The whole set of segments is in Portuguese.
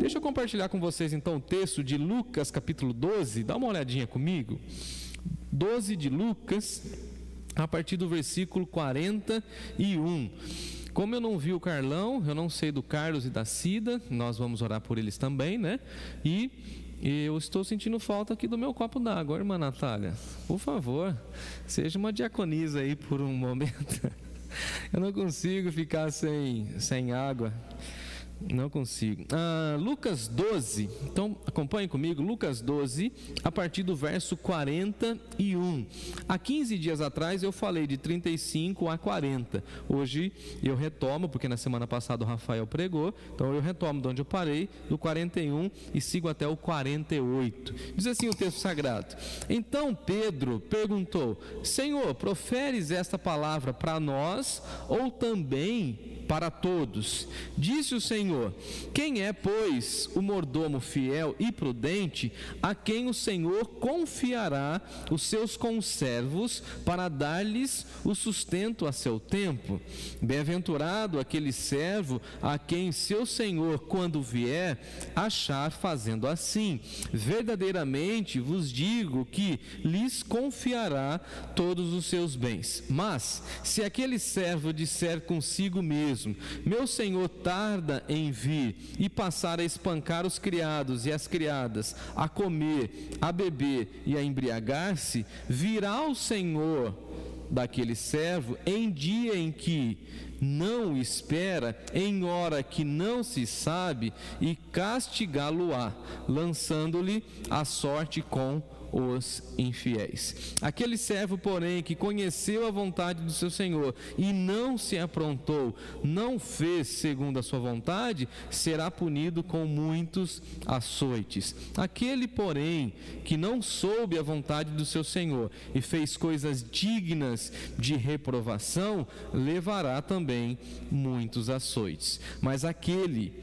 Deixa eu compartilhar com vocês então o texto de Lucas capítulo 12, dá uma olhadinha comigo. 12 de Lucas, a partir do versículo 41. Como eu não vi o Carlão, eu não sei do Carlos e da Cida, nós vamos orar por eles também, né? E eu estou sentindo falta aqui do meu copo d'água, irmã Natália. Por favor, seja uma diaconisa aí por um momento. Eu não consigo ficar sem água. Não consigo. Lucas 12, então acompanhe comigo, Lucas 12, a partir do verso 41. Há 15 dias atrás eu falei de 35 a 40. Hoje eu retomo, porque na semana passada o Rafael pregou, então eu retomo de onde eu parei, do 41 e sigo até o 48. Diz assim o texto sagrado: Então Pedro perguntou: Senhor, proferes esta palavra para nós ou também para todos? Disse o Senhor: Quem é, pois, o mordomo fiel e prudente, a quem o Senhor confiará os seus conservos para dar-lhes o sustento a seu tempo? Bem-aventurado aquele servo a quem seu Senhor, quando vier, achar fazendo assim. Verdadeiramente vos digo que lhes confiará todos os seus bens. Mas, se aquele servo disser consigo mesmo: Meu senhor tarda em vir, e passar a espancar os criados e as criadas, a comer, a beber e a embriagar-se, virá o senhor daquele servo em dia em que não espera, em hora que não se sabe, e castigá-lo-á, lançando-lhe a sorte com os infiéis. Aquele servo, porém, que conheceu a vontade do seu senhor e não se aprontou, não fez segundo a sua vontade, será punido com muitos açoites. Aquele, porém, que não soube a vontade do seu senhor e fez coisas dignas de reprovação, levará também muitos açoites. Mas aquele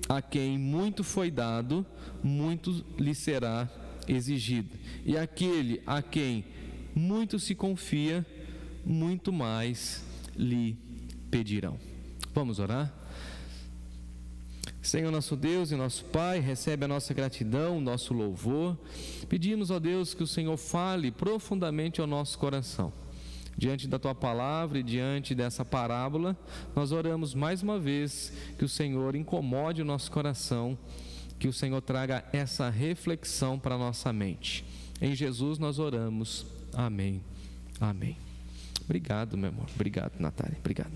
a quem muito foi dado, muito lhe será exigido, e aquele a quem muito se confia, muito mais lhe pedirão. Vamos orar? Senhor nosso Deus e nosso Pai, recebe a nossa gratidão, o nosso louvor. Pedimos, ó Deus, que o Senhor fale profundamente ao nosso coração. Diante da Tua palavra e diante dessa parábola, nós oramos mais uma vez que o Senhor incomode o nosso coração, que o Senhor traga essa reflexão para a nossa mente. Em Jesus nós oramos. Amém. Amém. Obrigado, meu amor. Obrigado, Natália. Obrigado.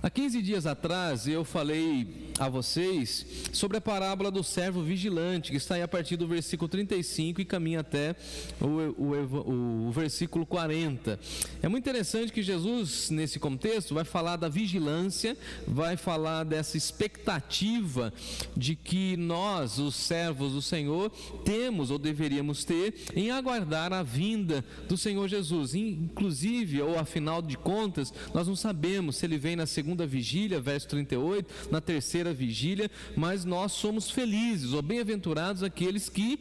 Há 15 dias atrás eu falei a vocês sobre a parábola do servo vigilante, que está aí a partir do versículo 35 e caminha até o versículo 40. É muito interessante que Jesus, nesse contexto, vai falar da vigilância, vai falar dessa expectativa de que nós, os servos do Senhor, temos ou deveríamos ter em aguardar a vinda do Senhor Jesus. Inclusive, ou afinal de contas, nós não sabemos se Ele vem na segunda vigília, verso 38, na terceira vigília, mas nós somos felizes ou bem-aventurados aqueles que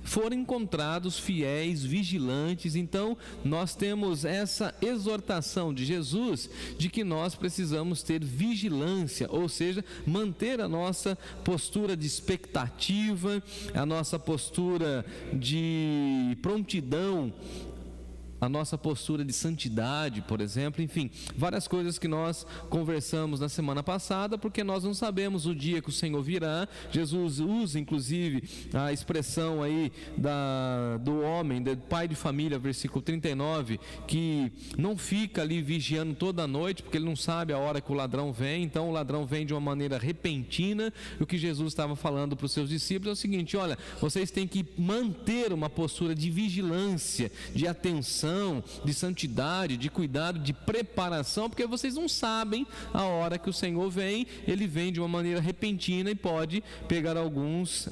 foram encontrados fiéis, vigilantes. Então nós temos essa exortação de Jesus de que nós precisamos ter vigilância, ou seja, manter a nossa postura de expectativa, a nossa postura de prontidão, a nossa postura de santidade, por exemplo, enfim, várias coisas que nós conversamos na semana passada, porque nós não sabemos o dia que o Senhor virá. Jesus usa inclusive a expressão aí do homem, do pai de família, versículo 39, que não fica ali vigiando toda a noite, porque ele não sabe a hora que o ladrão vem. Então o ladrão vem de uma maneira repentina. O que Jesus estava falando para os seus discípulos é o seguinte: olha, vocês têm que manter uma postura de vigilância, de atenção, de santidade, de cuidado, de preparação, porque vocês não sabem a hora que o Senhor vem. Ele vem de uma maneira repentina e pode pegar alguns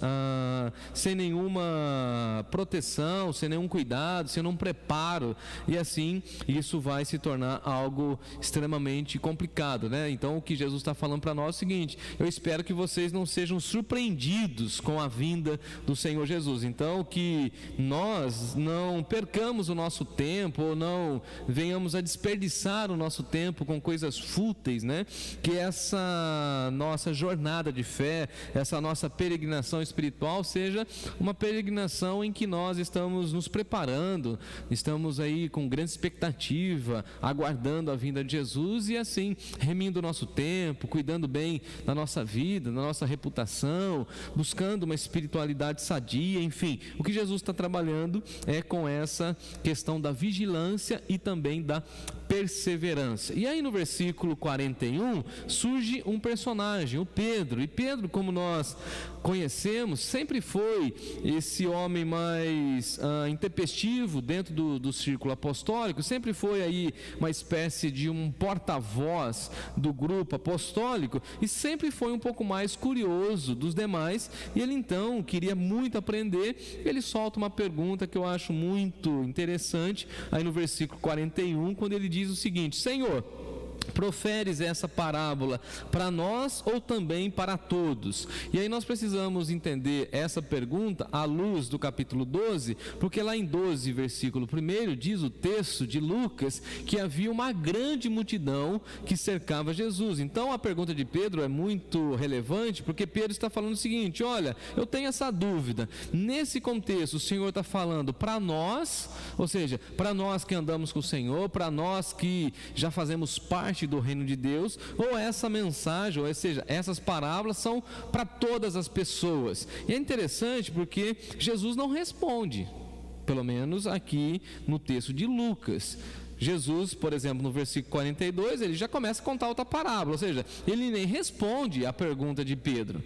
sem nenhuma proteção, sem nenhum cuidado, sem nenhum preparo, e assim isso vai se tornar algo extremamente complicado, né? Então o que Jesus está falando para nós é o seguinte: eu espero que vocês não sejam surpreendidos com a vinda do Senhor Jesus. Então que nós não percamos o nosso tempo tempo, ou não venhamos a desperdiçar o nosso tempo com coisas fúteis, né? Que essa nossa jornada de fé, essa nossa peregrinação espiritual seja uma peregrinação em que nós estamos nos preparando, estamos aí com grande expectativa, aguardando a vinda de Jesus e assim, remindo o nosso tempo, cuidando bem da nossa vida, da nossa reputação, buscando uma espiritualidade sadia, enfim. O que Jesus está trabalhando é com essa questão da vigilância e também da perseverança. E aí no versículo 41 surge um personagem, o Pedro. E Pedro, como nós conhecemos, sempre foi esse homem mais intempestivo dentro do círculo apostólico, sempre foi aí uma espécie de um porta-voz do grupo apostólico e sempre foi um pouco mais curioso dos demais, e ele então queria muito aprender. Ele solta uma pergunta que eu acho muito interessante aí no versículo 41, quando ele diz o seguinte: Senhor, proferes essa parábola para nós ou também para todos? E aí nós precisamos entender essa pergunta à luz do capítulo 12, porque lá em 12, versículo 1, diz o texto de Lucas que havia uma grande multidão que cercava Jesus. Então a pergunta de Pedro é muito relevante, porque Pedro está falando o seguinte: olha, eu tenho essa dúvida, nesse contexto o Senhor está falando para nós, ou seja, para nós que andamos com o Senhor, para nós que já fazemos parte do reino de Deus, ou essa mensagem, ou seja, essas parábolas são para todas as pessoas? E é interessante porque Jesus não responde, pelo menos aqui no texto de Lucas. Jesus, por exemplo, no versículo 42, ele já começa a contar outra parábola, ou seja, ele nem responde à pergunta de Pedro.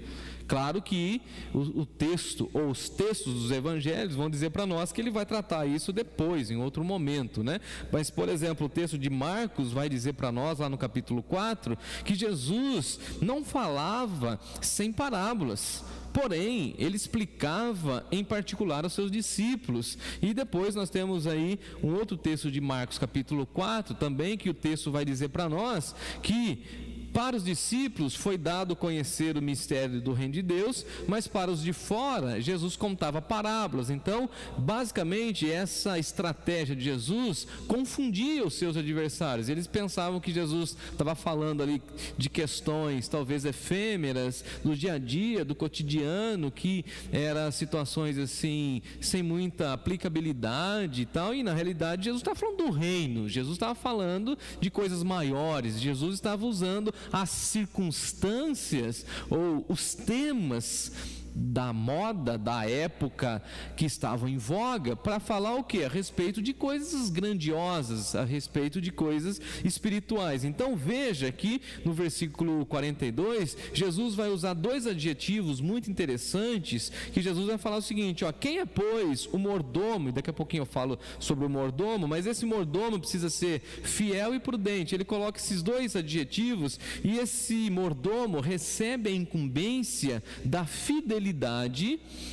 Claro que o texto, ou os textos dos evangelhos vão dizer para nós que ele vai tratar isso depois, em outro momento, né? Mas, por exemplo, o texto de Marcos vai dizer para nós, lá no capítulo 4, que Jesus não falava sem parábolas. Porém, ele explicava em particular aos seus discípulos. E depois nós temos aí um outro texto de Marcos capítulo 4 também, que o texto vai dizer para nós que para os discípulos foi dado conhecer o mistério do reino de Deus, mas para os de fora, Jesus contava parábolas. Então, basicamente, essa estratégia de Jesus confundia os seus adversários. Eles pensavam que Jesus estava falando ali de questões talvez efêmeras, do dia a dia, do cotidiano, que eram situações assim, sem muita aplicabilidade e tal, e na realidade Jesus estava falando do reino, Jesus estava falando de coisas maiores, Jesus estava usando as circunstâncias ou os temas da moda, da época que estavam em voga, para falar o quê? A respeito de coisas grandiosas, a respeito de coisas espirituais. Então veja que no versículo 42, Jesus vai usar dois adjetivos muito interessantes, que Jesus vai falar o seguinte, ó: quem é, pois, o mordomo? E daqui a pouquinho eu falo sobre o mordomo, mas esse mordomo precisa ser fiel e prudente. Ele coloca esses dois adjetivos, e esse mordomo recebe a incumbência da fidelidade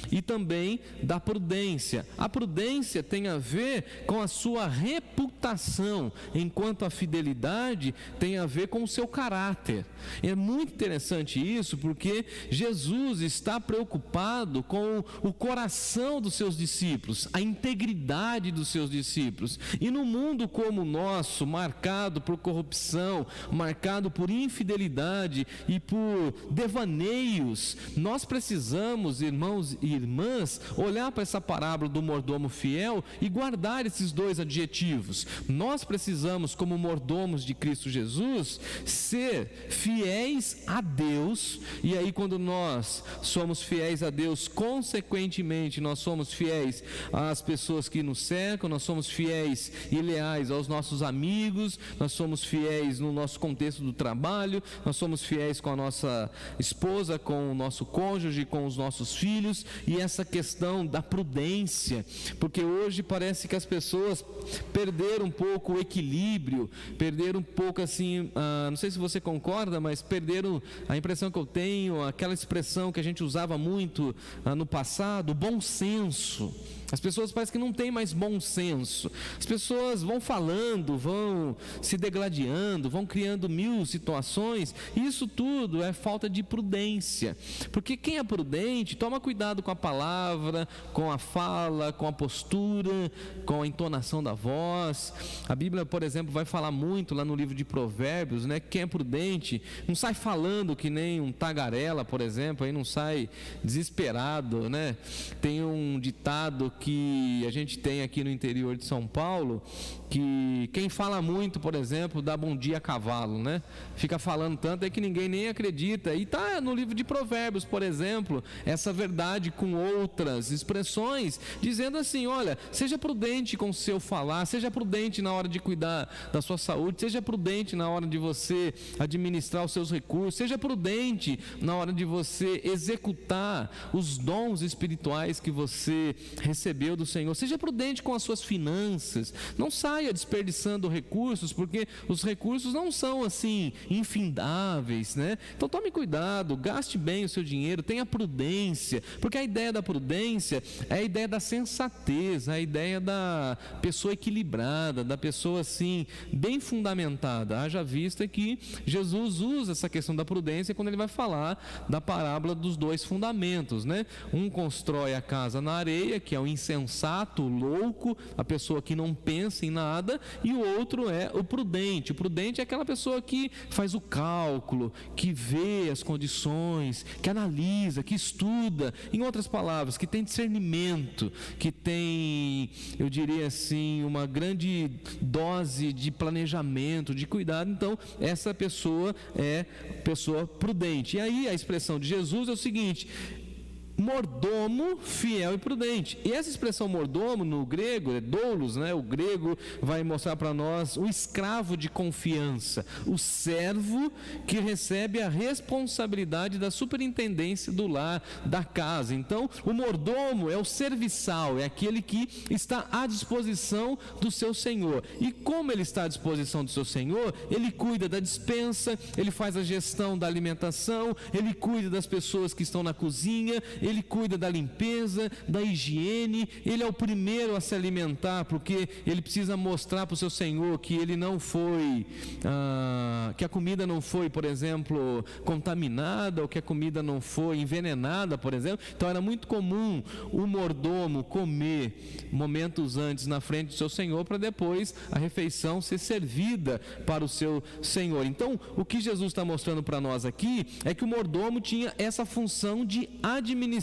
e também da prudência. A prudência tem a ver com a sua reputação, enquanto a fidelidade tem a ver com o seu caráter. É muito interessante isso, porque Jesus está preocupado com o coração dos seus discípulos, a integridade dos seus discípulos. E no mundo como o nosso, marcado por corrupção, marcado por infidelidade e por devaneios, nós precisamos, irmãos e irmãs, olhar para essa parábola do mordomo fiel e guardar esses dois adjetivos. Nós precisamos, como mordomos de Cristo Jesus, ser fiéis a Deus, e aí quando nós somos fiéis a Deus, consequentemente nós somos fiéis às pessoas que nos cercam, nós somos fiéis e leais aos nossos amigos, nós somos fiéis no nosso contexto do trabalho, nós somos fiéis com a nossa esposa, com o nosso cônjuge, com os nossos filhos, e essa questão da prudência, porque hoje parece que as pessoas perderam um pouco o equilíbrio, perderam um pouco assim, não sei se você concorda, mas perderam, a impressão que eu tenho, aquela expressão que a gente usava muito no passado, o bom senso. As pessoas parecem que não têm mais bom senso. As pessoas vão falando, vão se degladiando, vão criando mil situações. Isso tudo é falta de prudência. Porque quem é prudente toma cuidado com a palavra, com a fala, com a postura, com a entonação da voz. A Bíblia, por exemplo, vai falar muito lá no livro de Provérbios, né? Quem é prudente não sai falando que nem um tagarela, por exemplo, aí não sai desesperado, né? Tem um ditado que a gente tem aqui no interior de São Paulo, que quem fala muito, por exemplo, dá bom dia a cavalo, né? Fica falando tanto é que ninguém nem acredita. E está no livro de Provérbios, por exemplo, essa verdade com outras expressões, dizendo assim: olha, seja prudente com o seu falar, seja prudente na hora de cuidar da sua saúde, seja prudente na hora de você administrar os seus recursos, seja prudente na hora de você executar os dons espirituais que você recebeu do Senhor, seja prudente com as suas finanças, não saia desperdiçando recursos, porque os recursos não são assim infindáveis, né? Então tome cuidado, gaste bem o seu dinheiro, tenha prudência, porque a ideia da prudência é a ideia da sensatez, a ideia da pessoa equilibrada, da pessoa assim bem fundamentada. Haja vista que Jesus usa essa questão da prudência quando ele vai falar da parábola dos dois fundamentos, né? Um constrói a casa na areia, que é o insensato, o louco, a pessoa que não pensa em nada, e o outro é o prudente. O prudente é aquela pessoa que faz o cálculo, que vê as condições, que analisa, que estuda, em outras palavras, que tem discernimento, que tem, eu diria assim, uma grande dose de planejamento, de cuidado. Então, essa pessoa é pessoa prudente. E aí a expressão de Jesus é o seguinte: mordomo, fiel e prudente. E essa expressão mordomo no grego é doulos, né? O grego vai mostrar para nós o escravo de confiança, o servo que recebe a responsabilidade da superintendência do lar, da casa. Então, o mordomo é o serviçal, é aquele que está à disposição do seu senhor. E como ele está à disposição do seu senhor, ele cuida da despensa, ele faz a gestão da alimentação, ele cuida das pessoas que estão na cozinha, ele cuida da limpeza, da higiene. Ele é o primeiro a se alimentar, porque ele precisa mostrar para o seu senhor que ele não foi, que a comida não foi, por exemplo, contaminada, ou que a comida não foi envenenada, por exemplo. Então era muito comum o mordomo comer momentos antes na frente do seu senhor, para depois a refeição ser servida para o seu senhor. Então o que Jesus está mostrando para nós aqui é que o mordomo tinha essa função de administrar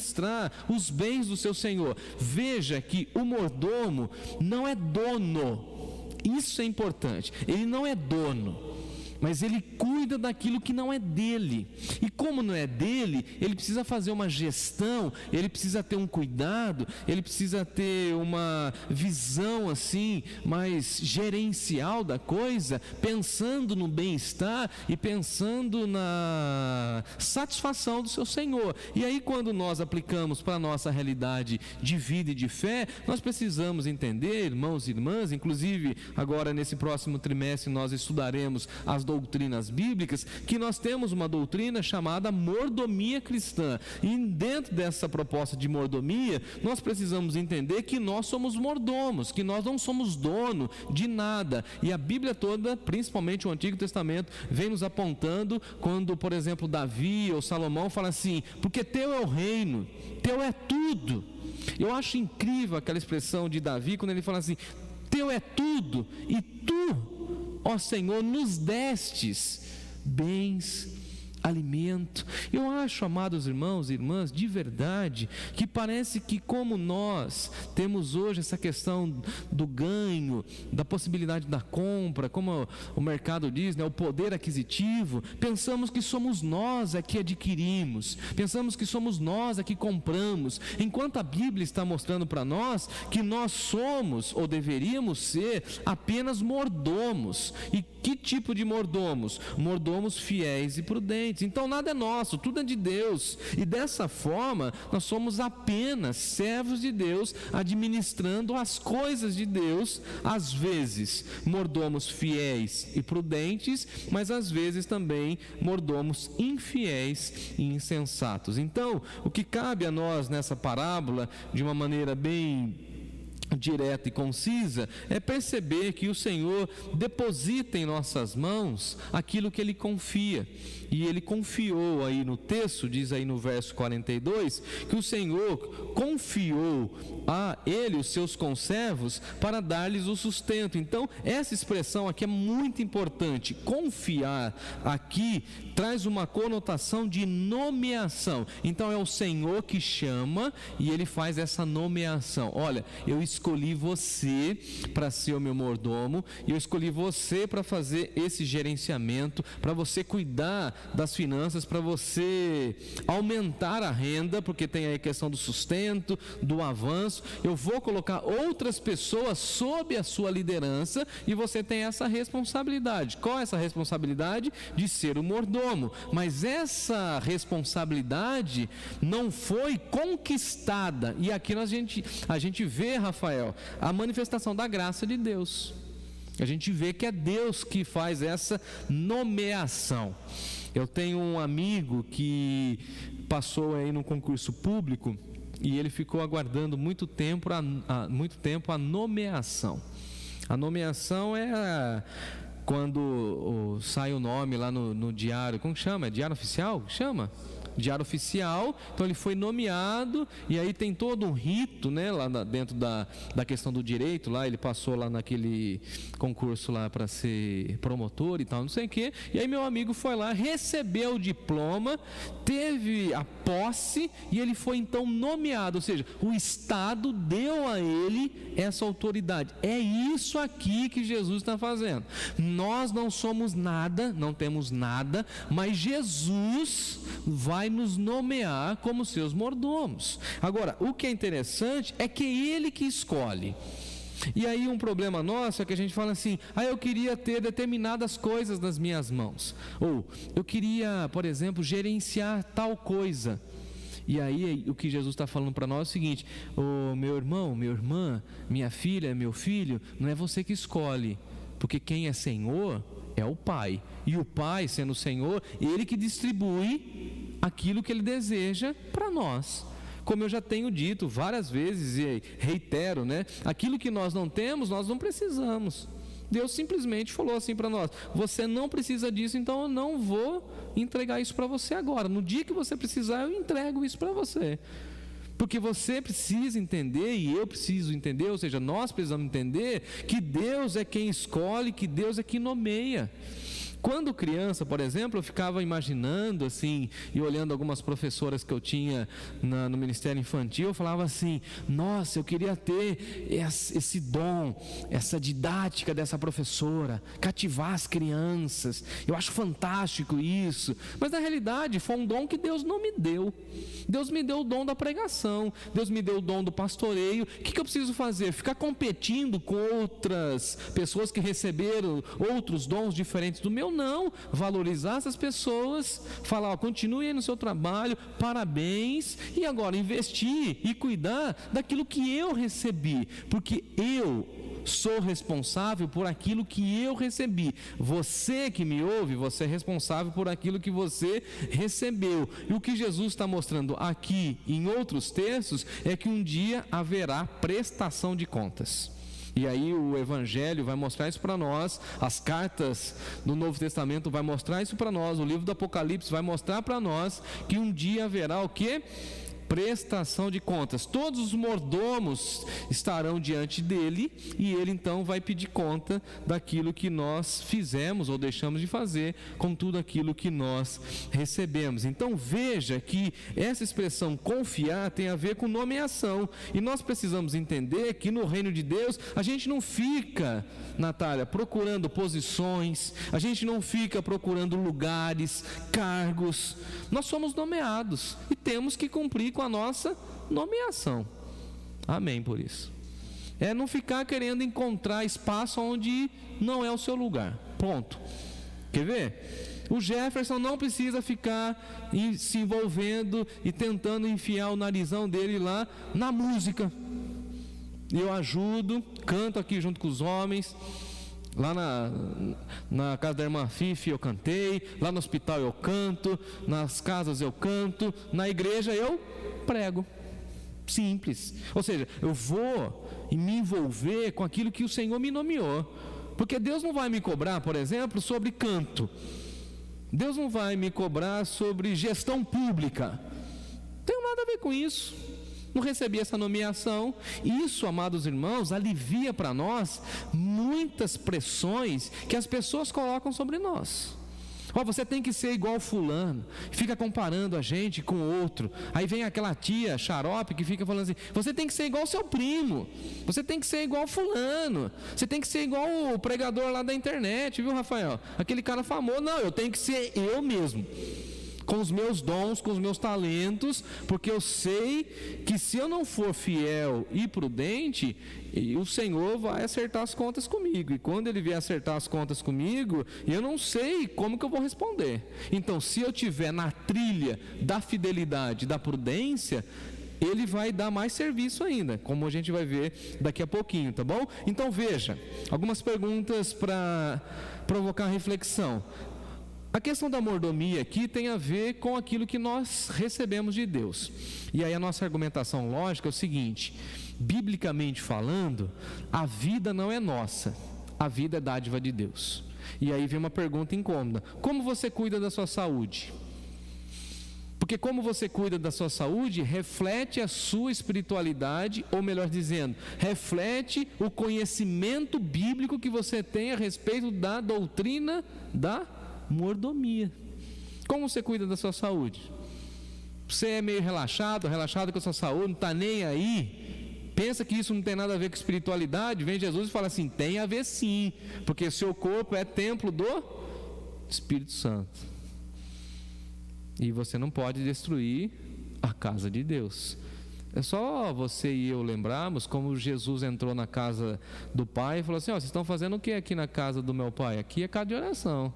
os bens do seu senhor. Veja que o mordomo não é dono, isso é importante, ele não é dono, mas ele cuida daquilo que não é dele. E como não é dele, ele precisa fazer uma gestão, ele precisa ter um cuidado, ele precisa ter uma visão assim mais gerencial da coisa, pensando no bem-estar e pensando na satisfação do seu Senhor. E aí, quando nós aplicamos para a nossa realidade de vida e de fé, nós precisamos entender, irmãos e irmãs, inclusive agora nesse próximo trimestre nós estudaremos as doutrinas bíblicas, que nós temos uma doutrina chamada mordomia cristã. E dentro dessa proposta de mordomia, nós precisamos entender que nós somos mordomos, que nós não somos dono de nada. E a Bíblia toda, principalmente o Antigo Testamento, vem nos apontando quando, por exemplo, Davi ou Salomão fala assim: porque teu é o reino, teu é tudo. Eu acho incrível aquela expressão de Davi quando ele fala assim: teu é tudo, e tu, ó Senhor, nos destes bens, alimento. Eu acho, amados irmãos e irmãs, de verdade, que parece que como nós temos hoje essa questão do ganho, da possibilidade da compra, como o mercado diz, né, o poder aquisitivo, pensamos que somos nós a que adquirimos, pensamos que somos nós a que compramos, enquanto a Bíblia está mostrando para nós que nós somos, ou deveríamos ser, apenas mordomos. E que tipo de mordomos? Mordomos fiéis e prudentes. Então nada é nosso, tudo é de Deus, e dessa forma nós somos apenas servos de Deus, administrando as coisas de Deus, às vezes mordomos fiéis e prudentes, mas às vezes também mordomos infiéis e insensatos. Então o que cabe a nós nessa parábola, de uma maneira bem direta e concisa, é perceber que o Senhor deposita em nossas mãos aquilo que Ele confia. E Ele confiou aí no texto, diz aí no verso 42, que o Senhor confiou a Ele, os seus conservos, para dar-lhes o sustento. Então, essa expressão aqui é muito importante. Confiar aqui traz uma conotação de nomeação. Então, é o Senhor que chama e Ele faz essa nomeação. Olha, eu escolhi você para ser o meu mordomo, e eu escolhi você para fazer esse gerenciamento, para você cuidar das finanças, para você aumentar a renda, porque tem aí a questão do sustento, do avanço. Eu vou colocar outras pessoas sob a sua liderança, e você tem essa responsabilidade. Qual é essa responsabilidade? De ser o mordomo. Mas essa responsabilidade não foi conquistada, e aqui a gente vê, Rafael, a manifestação da graça de Deus. A gente vê que é Deus que faz essa nomeação. Eu tenho um amigo que passou aí no concurso público e ele ficou aguardando muito tempo a nomeação. A nomeação é quando sai o nome lá no diário, como chama? É diário oficial? Chama? Diário oficial. Então ele foi nomeado, e aí tem todo um rito, né, lá dentro da questão do direito. Lá ele passou lá naquele concurso lá para ser promotor e tal, não sei o que. E aí meu amigo foi lá, recebeu o diploma, teve a posse, e ele foi então nomeado. Ou seja, o Estado deu a ele essa autoridade. É isso aqui que Jesus está fazendo. Nós não somos nada, não temos nada, mas Jesus vai nos nomear como seus mordomos. Agora, o que é interessante é que é Ele que escolhe. E aí um problema nosso é que a gente fala assim: eu queria ter determinadas coisas nas minhas mãos, ou eu queria, por exemplo, gerenciar tal coisa. E aí o que Jesus está falando para nós é o seguinte: meu irmão, minha irmã, minha filha, meu filho, não é você que escolhe, porque quem é Senhor é o Pai, e o Pai, sendo o Senhor, Ele que distribui aquilo que Ele deseja para nós. Como eu já tenho dito várias vezes e reitero, né? Aquilo que nós não temos, nós não precisamos. Deus simplesmente falou assim para nós: você não precisa disso, então eu não vou entregar isso para você agora. No dia que você precisar, eu entrego isso para você. Porque você precisa entender, e eu preciso entender, ou seja, nós precisamos entender que Deus é quem escolhe, que Deus é quem nomeia. Quando criança, por exemplo, eu ficava imaginando assim, e olhando algumas professoras que eu tinha no Ministério Infantil, eu falava assim: nossa, eu queria ter esse dom, essa didática dessa professora, cativar as crianças. Eu acho fantástico isso. Mas na realidade foi um dom que Deus não me deu. Deus me deu o dom da pregação, Deus me deu o dom do pastoreio. O que eu preciso fazer? Ficar competindo com outras pessoas que receberam outros dons diferentes do meu? Não. Valorizar essas pessoas, falar: continue aí no seu trabalho, parabéns, e agora investir e cuidar daquilo que eu recebi, porque eu sou responsável por aquilo que eu recebi. Você que me ouve, você é responsável por aquilo que você recebeu. E o que Jesus está mostrando aqui em outros textos é que um dia haverá prestação de contas. E aí o Evangelho vai mostrar isso para nós, as cartas do Novo Testamento vai mostrar isso para nós, o livro do Apocalipse vai mostrar para nós que um dia haverá o quê? Prestação de contas. Todos os mordomos estarão diante dele, e ele então vai pedir conta daquilo que nós fizemos ou deixamos de fazer com tudo aquilo que nós recebemos. Então veja que essa expressão confiar tem a ver com nomeação, e nós precisamos entender que no reino de Deus a gente não fica, Natália, procurando posições, a gente não fica procurando lugares, cargos. Nós somos nomeados e temos que cumprir com a nossa nomeação. Amém por isso. É não ficar querendo encontrar espaço onde não é o seu lugar. Ponto. Quer ver? O Jefferson não precisa ficar se envolvendo e tentando enfiar o narizão dele lá na música. Eu ajudo, canto aqui junto com os homens. Lá na casa da irmã Fifi eu cantei, lá no hospital eu canto, nas casas eu canto, na igreja eu prego. Simples. Ou seja, eu vou me envolver com aquilo que o Senhor me nomeou. Porque Deus não vai me cobrar, por exemplo, sobre canto. Deus não vai me cobrar sobre gestão pública. Não tenho nada a ver com isso. Não recebi essa nomeação. Isso, amados irmãos, alivia para nós muitas pressões que as pessoas colocam sobre nós. Você tem que ser igual fulano, fica comparando a gente com o outro. Aí vem aquela tia xarope que fica falando assim: você tem que ser igual seu primo, você tem que ser igual fulano, você tem que ser igual o pregador lá da internet, viu, Rafael? Aquele cara famoso. Não, eu tenho que ser eu mesmo, com os meus dons, com os meus talentos, porque eu sei que se eu não for fiel e prudente, o Senhor vai acertar as contas comigo, e quando Ele vier acertar as contas comigo, eu não sei como que eu vou responder. Então, se eu estiver na trilha da fidelidade, da prudência, Ele vai dar mais serviço ainda, como a gente vai ver daqui a pouquinho, tá bom? Então veja, algumas perguntas para provocar reflexão. A questão da mordomia aqui tem a ver com aquilo que nós recebemos de Deus. E aí a nossa argumentação lógica é o seguinte: biblicamente falando, a vida não é nossa, a vida é dádiva de Deus. E aí vem uma pergunta incômoda: como você cuida da sua saúde? Porque como você cuida da sua saúde reflete a sua espiritualidade, ou melhor dizendo, reflete o conhecimento bíblico que você tem a respeito da doutrina da mordomia. Como você cuida da sua saúde? Você é meio relaxado com a sua saúde, não está nem aí, pensa que isso não tem nada a ver com espiritualidade? Vem Jesus e fala assim: tem a ver sim, porque seu corpo é templo do Espírito Santo, e você não pode destruir a casa de Deus. É só você e eu lembrarmos como Jesus entrou na casa do Pai e falou assim: vocês estão fazendo o que aqui na casa do meu Pai? Aqui é casa de oração.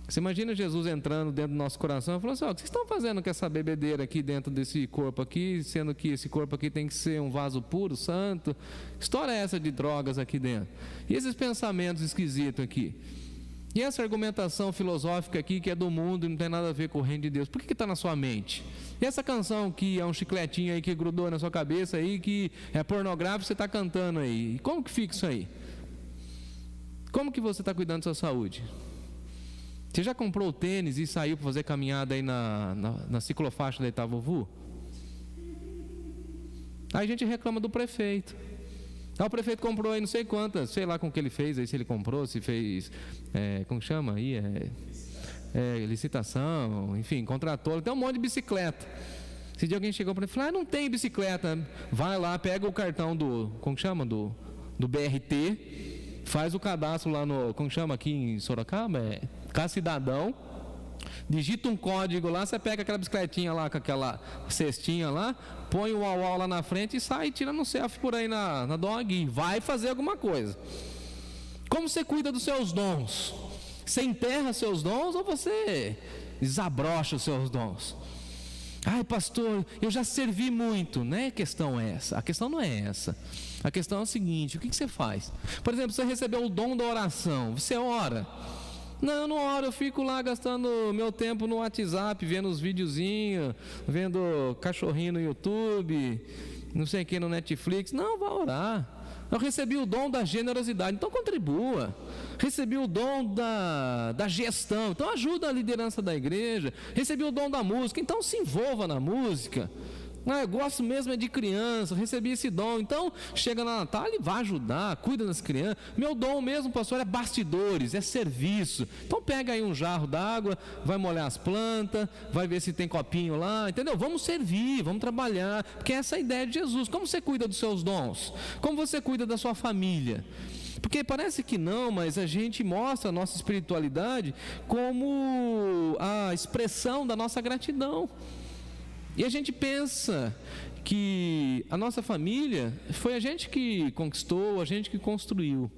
Você imagina Jesus entrando dentro do nosso coração e falando assim: o que vocês estão fazendo com essa bebedeira aqui dentro desse corpo aqui, sendo que esse corpo aqui tem que ser um vaso puro, santo? Que história é essa de drogas aqui dentro? E esses pensamentos esquisitos aqui? E essa argumentação filosófica aqui que é do mundo e não tem nada a ver com o reino de Deus, por que está na sua mente? E essa canção que é um chicletinho aí que grudou na sua cabeça aí, que é pornográfico, você está cantando aí? E como que fica isso aí? Como que você está cuidando da sua saúde? Você já comprou o tênis e saiu para fazer caminhada aí na ciclofaixa da Itavovu? Aí a gente reclama do prefeito. O prefeito comprou aí não sei quantas, sei lá com o que ele fez aí, se ele comprou, se fez, como chama aí? Licitação, enfim, contratou, tem um monte de bicicleta. Esse dia alguém chegou para ele e falou: não tem bicicleta. Vai lá, pega o cartão do, como chama? Do BRT, faz o cadastro lá no, como chama aqui em Sorocaba? Casa Cidadão, digita um código lá, você pega aquela bicicletinha lá, com aquela cestinha lá, põe o uau lá na frente e sai tirando um selfie por aí na dog e vai fazer alguma coisa. Como você cuida dos seus dons? Você enterra seus dons ou você desabrocha os seus dons? Ai, pastor, eu já servi muito. Não é a questão essa, a questão não é essa. A questão é o seguinte: o que você faz? Por exemplo, você recebeu o dom da oração, você ora? Não, eu não oro, eu fico lá gastando meu tempo no WhatsApp, vendo os videozinhos, vendo cachorrinho no YouTube, não sei quem no Netflix. Não, vá orar. Eu recebi o dom da generosidade, então contribua. Recebi o dom da gestão, então ajuda a liderança da igreja. Recebi o dom da música, então se envolva na música. Eu gosto mesmo é de criança, recebi esse dom, então chega na Natal e vai ajudar, cuida das crianças. Meu dom mesmo, pastor, é bastidores, é serviço. Então pega aí um jarro d'água, vai molhar as plantas, vai ver se tem copinho lá, entendeu? Vamos servir, vamos trabalhar, porque essa é a ideia de Jesus. Como você cuida dos seus dons? Como você cuida da sua família? Porque parece que não, mas a gente mostra a nossa espiritualidade como a expressão da nossa gratidão. E a gente pensa que a nossa família foi a gente que conquistou, a gente que construiu.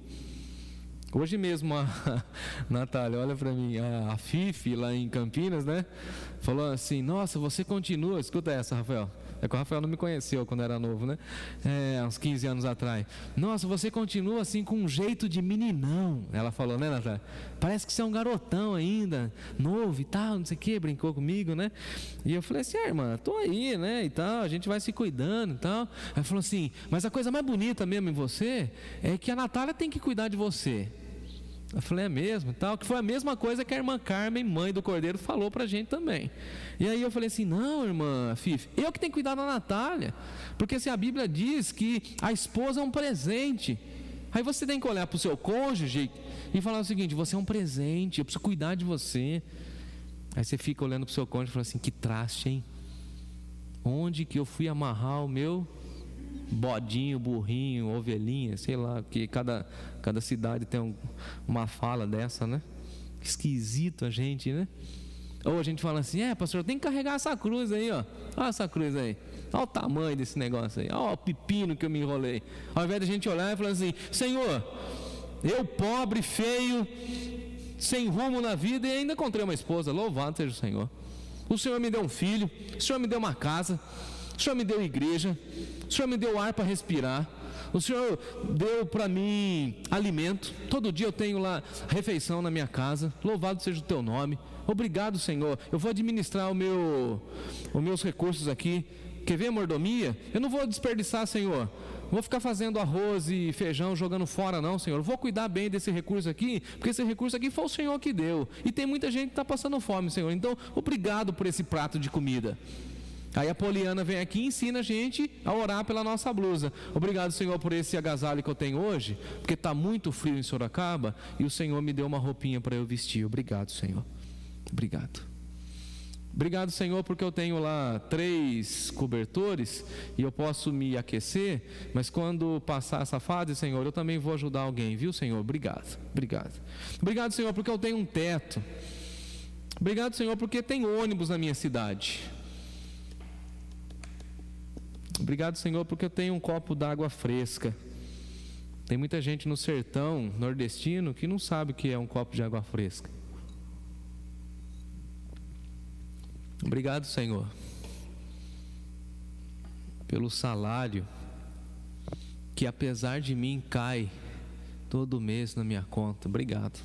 Hoje mesmo a Natália, olha para mim, a Fifi lá em Campinas, né? Falou assim: nossa, você continua, escuta essa, Rafael. É que o Rafael não me conheceu quando era novo, né? Uns 15 anos atrás. Nossa, você continua assim com um jeito de meninão. Ela falou, né, Natália? Parece que você é um garotão ainda, novo e tal, não sei o que, brincou comigo, né? E eu falei assim, irmã, tô aí, né, e tal, a gente vai se cuidando e tal. Ela falou assim, mas a coisa mais bonita mesmo em você é que a Natália tem que cuidar de você. Eu falei, é mesmo e tal, que foi a mesma coisa que a irmã Carmen, mãe do Cordeiro, falou pra gente também. E aí eu falei assim, não, irmã Fife, eu que tenho que cuidar da Natália, porque assim, a Bíblia diz que a esposa é um presente. Aí você tem que olhar pro seu cônjuge e falar o seguinte, você é um presente, eu preciso cuidar de você. Aí você fica olhando pro seu cônjuge e fala assim, que traste, hein? Onde que eu fui amarrar o meu bodinho, burrinho, ovelhinha, sei lá, porque cada cidade tem uma fala dessa, né? Esquisito a gente, né? Ou a gente fala assim, pastor, tem que carregar essa cruz aí, ó. Olha essa cruz aí. Olha o tamanho desse negócio aí. Olha o pepino que eu me enrolei. Ao invés de a gente olhar e falar assim, Senhor, eu pobre, feio, sem rumo na vida e ainda encontrei uma esposa, louvado seja o Senhor. O Senhor me deu um filho, o Senhor me deu uma casa, o Senhor me deu igreja, o Senhor me deu ar para respirar, o Senhor deu para mim alimento, todo dia eu tenho lá refeição na minha casa, louvado seja o teu nome, obrigado Senhor, eu vou administrar os meus recursos aqui, quer ver a mordomia? Eu não vou desperdiçar, Senhor, não vou ficar fazendo arroz e feijão jogando fora não, Senhor, eu vou cuidar bem desse recurso aqui, porque esse recurso aqui foi o Senhor que deu, e tem muita gente que está passando fome, Senhor, então obrigado por esse prato de comida. Aí a Poliana vem aqui e ensina a gente a orar pela nossa blusa. Obrigado, Senhor, por esse agasalho que eu tenho hoje, porque está muito frio em Sorocaba e o Senhor me deu uma roupinha para eu vestir. Obrigado, Senhor. Obrigado. Obrigado, Senhor, porque eu tenho lá 3 cobertores e eu posso me aquecer, mas quando passar essa fase, Senhor, eu também vou ajudar alguém, viu, Senhor? Obrigado, obrigado. Obrigado, Senhor, porque eu tenho um teto. Obrigado, Senhor, porque tem ônibus na minha cidade. Obrigado, Senhor, porque eu tenho um copo d'água fresca. Tem muita gente no sertão nordestino que não sabe o que é um copo de água fresca. Obrigado, Senhor, pelo salário que apesar de mim cai todo mês na minha conta. Obrigado.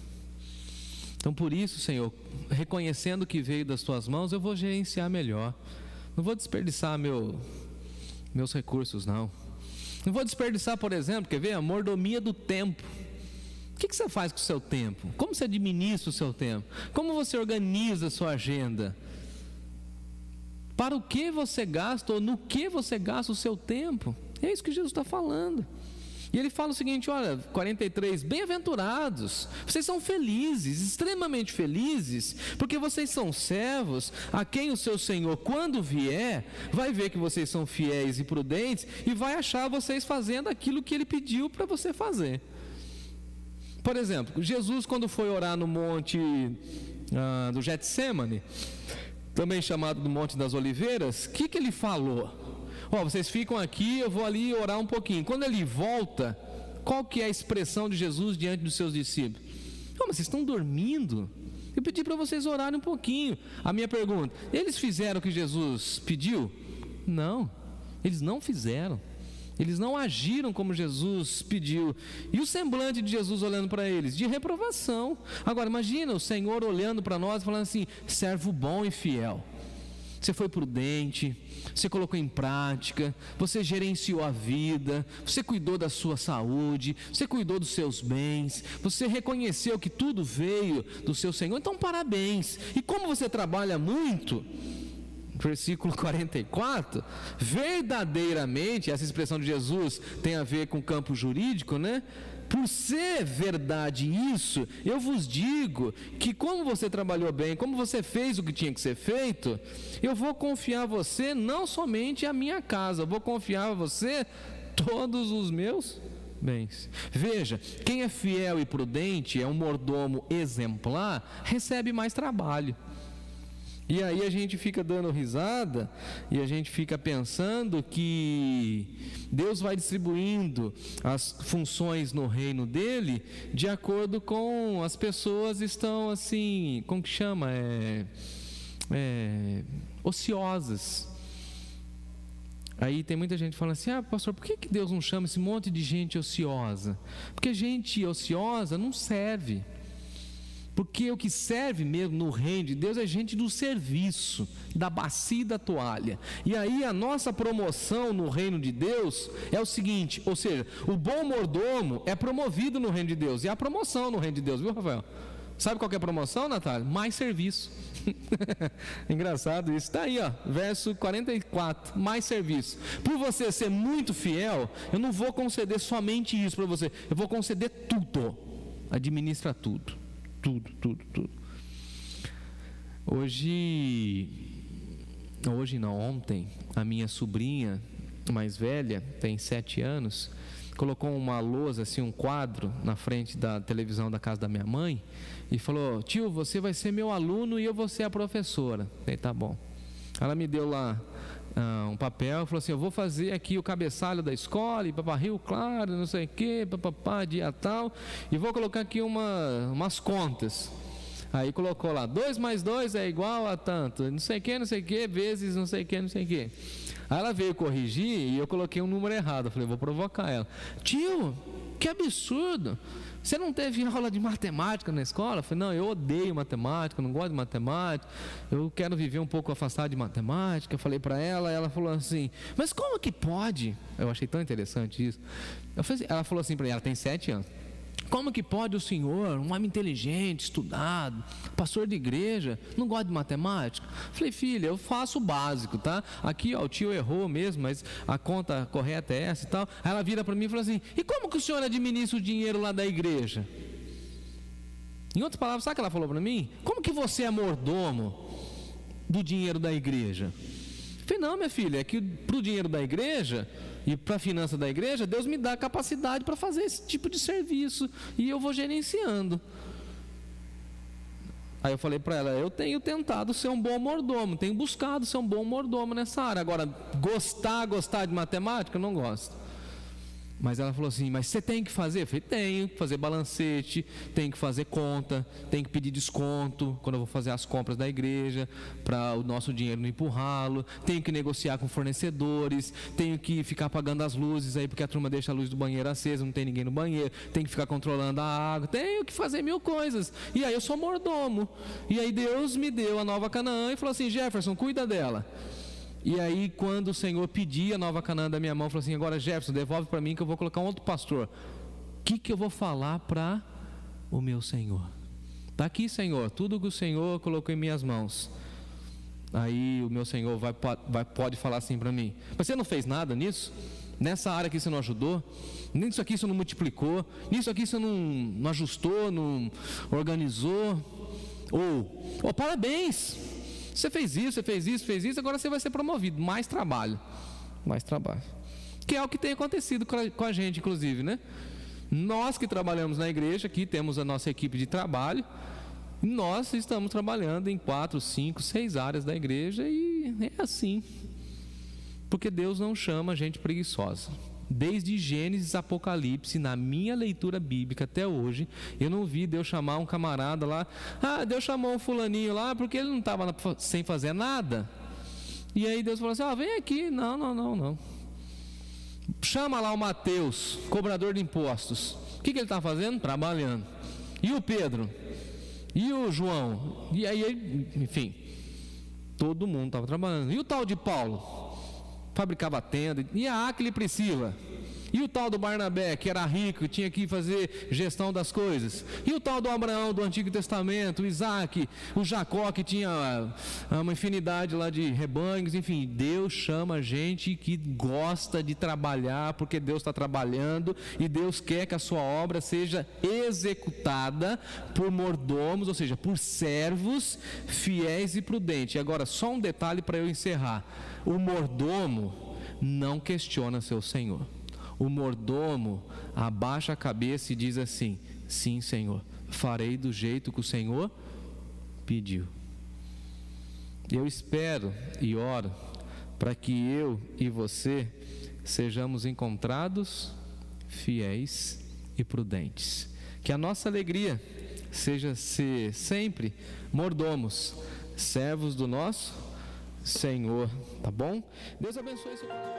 Então por isso, Senhor, reconhecendo que veio das tuas mãos, eu vou gerenciar melhor. Não vou desperdiçar meus recursos, não vou desperdiçar, por exemplo, quer ver? A mordomia do tempo. O que você faz com o seu tempo? Como você administra o seu tempo? Como você organiza a sua agenda? Para o que você gasta ou no que você gasta o seu tempo? É isso que Jesus está falando. E ele fala o seguinte, olha, 43, bem-aventurados, vocês são felizes, extremamente felizes, porque vocês são servos a quem o seu Senhor, quando vier, vai ver que vocês são fiéis e prudentes e vai achar vocês fazendo aquilo que ele pediu para você fazer. Por exemplo, Jesus, quando foi orar no monte do Getsêmani, também chamado do Monte das Oliveiras, o que ele falou? Vocês ficam aqui, eu vou ali orar um pouquinho. Quando ele volta, qual que é a expressão de Jesus diante dos seus discípulos? Mas vocês estão dormindo? Eu pedi para vocês orarem um pouquinho. A minha pergunta, eles fizeram o que Jesus pediu? Não, eles não fizeram. Eles não agiram como Jesus pediu. E o semblante de Jesus olhando para eles? De reprovação. Agora imagina o Senhor olhando para nós e falando assim, servo bom e fiel. Você foi prudente, você colocou em prática, você gerenciou a vida, você cuidou da sua saúde, você cuidou dos seus bens, você reconheceu que tudo veio do seu Senhor, então parabéns. E como você trabalha muito, versículo 44, verdadeiramente, essa expressão de Jesus tem a ver com o campo jurídico, né? Por ser verdade isso, eu vos digo que como você trabalhou bem, como você fez o que tinha que ser feito, eu vou confiar a você não somente a minha casa, eu vou confiar a você todos os meus bens. Veja, quem é fiel e prudente, é um mordomo exemplar, recebe mais trabalho. E aí a gente fica dando risada e a gente fica pensando que Deus vai distribuindo as funções no reino dele de acordo com as pessoas estão assim, como que chama? Ociosas. Aí tem muita gente falando assim: pastor, por que Deus não chama esse monte de gente ociosa? Porque gente ociosa não serve. Porque o que serve mesmo no reino de Deus é gente do serviço, da bacia e da toalha. E aí a nossa promoção no reino de Deus é o seguinte, ou seja, o bom mordomo é promovido no reino de Deus. E a promoção no reino de Deus, viu, Rafael? Sabe qual que é a promoção, Natália? Mais serviço. Engraçado isso. Está aí, ó, verso 44, mais serviço. Por você ser muito fiel, eu não vou conceder somente isso para você, eu vou conceder tudo. Administra tudo. Tudo. Ontem, a minha sobrinha mais velha, tem 7 anos, colocou uma lousa, assim, um quadro na frente da televisão da casa da minha mãe e falou: tio, você vai ser meu aluno e eu vou ser a professora. Eu falei: tá bom. Ela me deu lá um papel, falou assim: eu vou fazer aqui o cabeçalho da escola, e papá Rio Claro, não sei o que, papapá, dia tal, e vou colocar aqui umas contas. Aí colocou lá: 2 mais 2 é igual a tanto, não sei o que, vezes não sei o que. Aí ela veio corrigir e eu coloquei um número errado. Eu falei: vou provocar ela. Tio, que absurdo! Você não teve aula de matemática na escola? Eu falei: não, eu odeio matemática, não gosto de matemática, eu quero viver um pouco afastado de matemática. Eu falei para ela falou assim: mas como que pode? Eu achei tão interessante isso. Ela falou assim para mim, ela tem 7 anos: como que pode o senhor, um homem inteligente, estudado, pastor de igreja, não gosta de matemática? Eu falei: filha, eu faço o básico, tá? Aqui, ó, o tio errou mesmo, mas a conta correta é essa e tal. Aí ela vira para mim e fala assim: e como que o senhor administra o dinheiro lá da igreja? Em outras palavras, sabe o que ela falou para mim? Como que você é mordomo do dinheiro da igreja? Eu falei: não, minha filha, é que para o dinheiro da igreja e para a finança da igreja, Deus me dá capacidade para fazer esse tipo de serviço e eu vou gerenciando. Aí eu falei para ela: eu tenho tentado ser um bom mordomo, tenho buscado ser um bom mordomo nessa área. Agora, gostar de matemática, eu não gosto. Mas ela falou assim: mas você tem que fazer? Eu falei: tenho que fazer balancete, tenho que fazer conta, tenho que pedir desconto quando eu vou fazer as compras da igreja, para o nosso dinheiro não empurrá-lo, tenho que negociar com fornecedores, tenho que ficar apagando as luzes aí, porque a turma deixa a luz do banheiro acesa, não tem ninguém no banheiro, tenho que ficar controlando a água, tenho que fazer 1000 coisas. E aí eu sou mordomo. E aí Deus me deu a Nova Canaã e falou assim: Jefferson, cuida dela. E aí, quando o Senhor pedia a Nova Canaã da minha mão, falou assim: agora, Jefferson, devolve para mim que eu vou colocar um outro pastor. O que eu vou falar para o meu Senhor? Está aqui, Senhor, tudo que o Senhor colocou em minhas mãos. Aí o meu Senhor pode falar assim para mim: mas você não fez nada nisso? Nessa área aqui você não ajudou? Nisso aqui você não multiplicou? Nisso aqui você não ajustou, não organizou? Ou parabéns! Você fez isso, agora você vai ser promovido. Mais trabalho. Que é o que tem acontecido com a gente, inclusive, né? Nós que trabalhamos na igreja, aqui temos a nossa equipe de trabalho. Nós estamos trabalhando em 4, 5, 6 áreas da igreja e é assim. Porque Deus não chama a gente preguiçosa. Desde Gênesis, Apocalipse, na minha leitura bíblica até hoje, eu não vi Deus chamar um camarada lá. Deus chamou um fulaninho lá porque ele não estava sem fazer nada. E aí Deus falou assim: vem aqui. Não. Chama lá o Mateus, cobrador de impostos. O que ele está fazendo? Trabalhando. E o Pedro? E o João? E aí, enfim, todo mundo estava trabalhando. E o tal de Paulo? Fabricava tenda. E a Áquila e Priscila? E o tal do Barnabé, que era rico, tinha que fazer gestão das coisas? E o tal do Abraão do Antigo Testamento, o Isaac, o Jacó, que tinha uma infinidade lá de rebanhos? Enfim, Deus chama gente que gosta de trabalhar, porque Deus está trabalhando e Deus quer que a sua obra seja executada por mordomos, ou seja, por servos fiéis e prudentes. E agora, só um detalhe para eu encerrar: o mordomo não questiona seu senhor. O mordomo abaixa a cabeça e diz assim: sim, Senhor, farei do jeito que o Senhor pediu. Eu espero e oro para que eu e você sejamos encontrados fiéis e prudentes. Que a nossa alegria seja ser sempre mordomos, servos do nosso Senhor, tá bom? Deus abençoe seu coração.